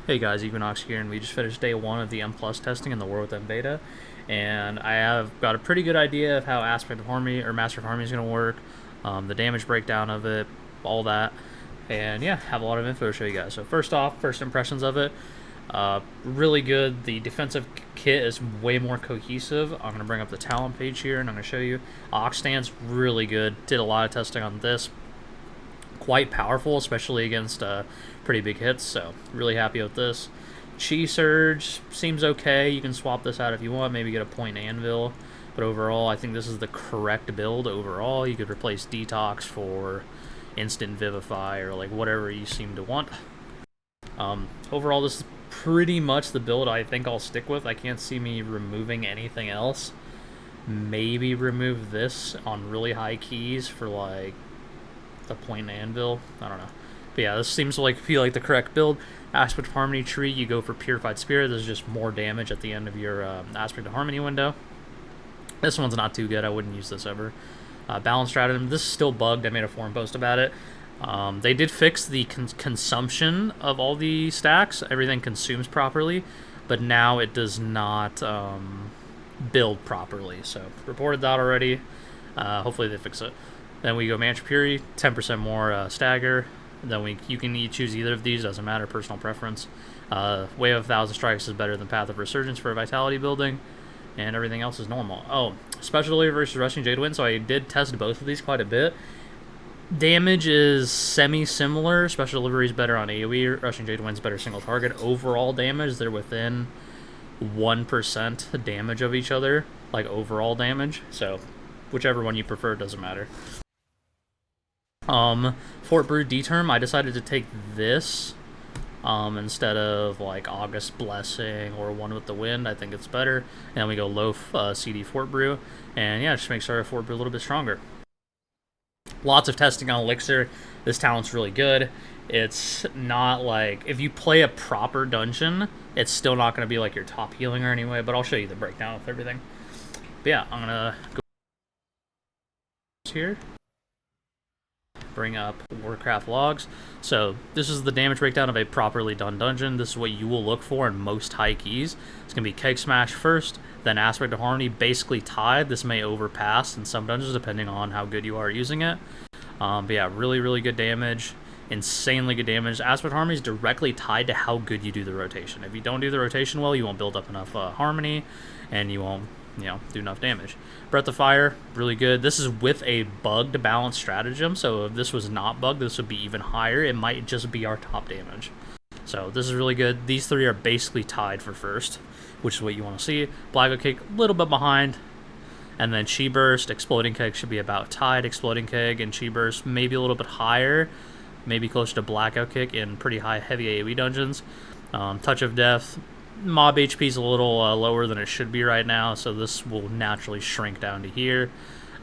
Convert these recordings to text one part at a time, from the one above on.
Hey guys, Equinox here, and we just finished day 1 of the M Plus testing in the War Within beta, and I have got a pretty good idea of how Aspect of Harmony, or Master of Harmony is going to work, the damage breakdown of it, all that, and yeah, have a lot of info to show you guys. So first off, first impressions of it, really good. The defensive kit is way more cohesive. I'm going to bring up the talent page here, and I'm going to show you. Ox Stand's really good. Did a lot of testing on this. Quite powerful, especially against pretty big hits, so really happy with this. Chi Surge seems okay. You can swap this out if you want, maybe get a point anvil, but overall I think this is the correct build overall. You could replace Detox for Instant Vivify or like whatever you seem to want. Overall, this is pretty much the build I think I'll stick with. I can't see me removing anything else. Maybe remove this on really high keys for like the point anvil. I don't know. But yeah, this seems to feel like the correct build. Aspect of Harmony tree, you go for Purified Spirit. This is just more damage at the end of your Aspect of Harmony window. This one's not too good. I wouldn't use this ever. Balance Stratagem. This is still bugged. I made a forum post about it. They did fix the consumption of all the stacks. Everything consumes properly, but now it does not build properly. So reported that already. Hopefully they fix it. Then we go Mantra Fury, 10% more stagger. Then you can choose either of these, doesn't matter, personal preference. Wave of 1,000 Strikes is better than Path of Resurgence for vitality building, and everything else is normal. Oh, Special Delivery versus Rushing Jade Wind, so I did test both of these quite a bit. Damage is semi-similar. Special Delivery is better on AoE, Rushing Jade Wind's better single target. Overall damage, they're within 1% damage of each other, like overall damage, so whichever one you prefer, doesn't matter. Fort Brew D-Term, I decided to take this instead of like August Blessing or One with the Wind. I think it's better. And then we go low CD Fort Brew, and yeah, just makes our Fort Brew a little bit stronger. Lots of testing on Elixir. This talent's really good. It's not like, if you play a proper dungeon, it's still not going to be like your top healing or anyway, but I'll show you the breakdown of everything. But yeah, I'm going to go here. Bring up Warcraft logs. So this is the damage breakdown of a properly done dungeon. This is what you will look for in most high keys. It's going to be Keg Smash first, then Aspect of Harmony, basically tied. This may overpass in some dungeons depending on how good you are using it. But yeah, really good damage. Insanely good damage. Aspect of Harmony is directly tied to how good you do the rotation. If you don't do the rotation well, you won't build up enough harmony, and you won't do enough damage. Breath of Fire, really good. This is with a bugged balance stratagem, so if this was not bugged, this would be even higher. It might just be our top damage. So this is really good. These three are basically tied for first, which is what you want to see. Black Oak Cake, a little bit behind. And then Chi Burst, Exploding Keg should be about tied. Exploding Keg and Chi Burst maybe a little bit higher, maybe closer to Blackout Kick in pretty high heavy AoE dungeons. Touch of Death, mob HP is a little lower than it should be right now, so this will naturally shrink down to here.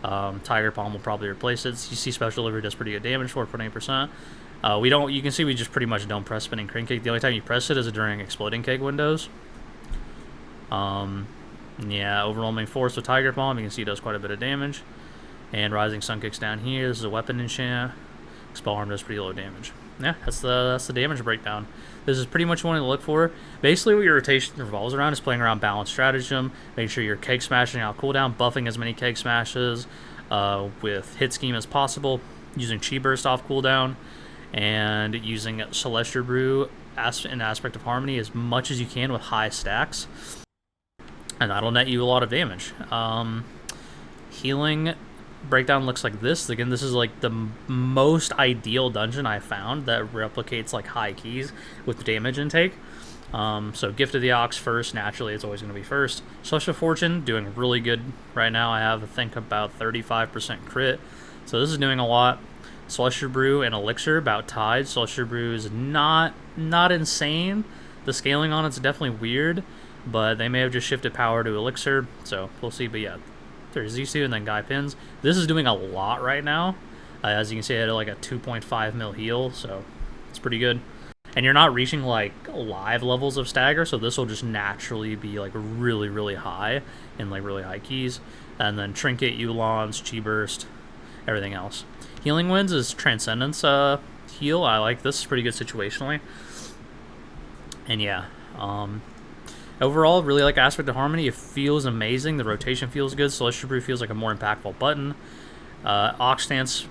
Tiger Palm will probably replace it. You see Special Delivery does pretty good damage, 4.8%. You can see we just pretty much don't press Spinning Crane Cake. The only time you press it is during Exploding Keg windows. Yeah, Overwhelming Force with Tiger Palm, you can see it does quite a bit of damage. And Rising Sun Kick's down here. This is a weapon enchant. Expel Arm does pretty low damage. Yeah, that's the damage breakdown. This is pretty much what to look for. Basically, what your rotation revolves around is playing around balance stratagem, making sure you're keg smashing out cooldown, buffing as many keg smashes with hit scheme as possible, using Chi Burst off cooldown, and using Celestial Brew in Aspect of Harmony as much as you can with high stacks, and that'll net you a lot of damage. Healing breakdown looks like this. Again, this is like the most ideal dungeon I found that replicates like high keys with damage intake. So Gift of the Ox first, naturally it's always going to be first. Celestial Fortune doing really good right now. I have I think about 35% crit, so this is doing a lot. Celestial Brew and Elixir about tied. Celestial Brew is not insane. The scaling on it's definitely weird, but they may have just shifted power to Elixir, so we'll see. But yeah, there's these two, and then Guy Pins. This is doing a lot right now. As you can see, I had like a 2.5 mil heal, so it's pretty good. And you're not reaching like live levels of stagger, so this will just naturally be like really high in like really high keys. And then Trinket, Eulons, Chi Burst, everything else. Healing Winds is Transcendence heal. I like this. It's pretty good situationally. And yeah, overall, really like Aspect of Harmony. It feels amazing. The rotation feels good. Celestial Brew feels like a more impactful button. Oxstance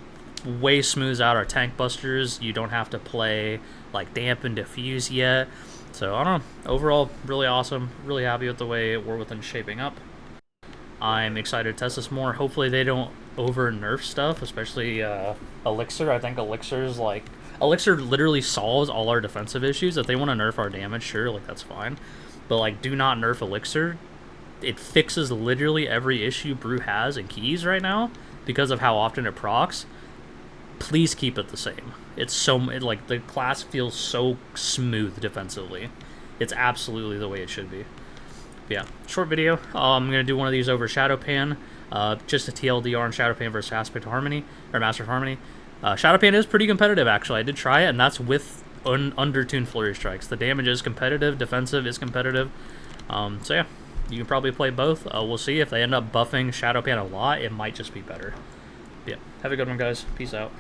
way smooths out our tank busters. You don't have to play like damp and diffuse yet. So I don't know. Overall, really awesome. Really happy with the way War Within's shaping up. I'm excited to test this more. Hopefully they don't over nerf stuff, especially Elixir. I think Elixir literally solves all our defensive issues. If they want to nerf our damage, sure, like that's fine. But like, do not nerf Elixir. It fixes literally every issue Brew has in keys right now because of how often it procs. Please keep it the same. Like the class feels so smooth defensively. It's absolutely the way it should be. Yeah, short video. I'm gonna do one of these over Shadowpan, just a TLDR on Shadowpan versus Aspect of Harmony or Master of Harmony. Shadowpan is pretty competitive actually. I did try it, and that's with undertuned Flurry Strikes. The damage is competitive, defensive is competitive. So yeah, you can probably play both. We'll see if they end up buffing Shadowpan a lot. It might just be better. Yeah, have a good one, guys. Peace out.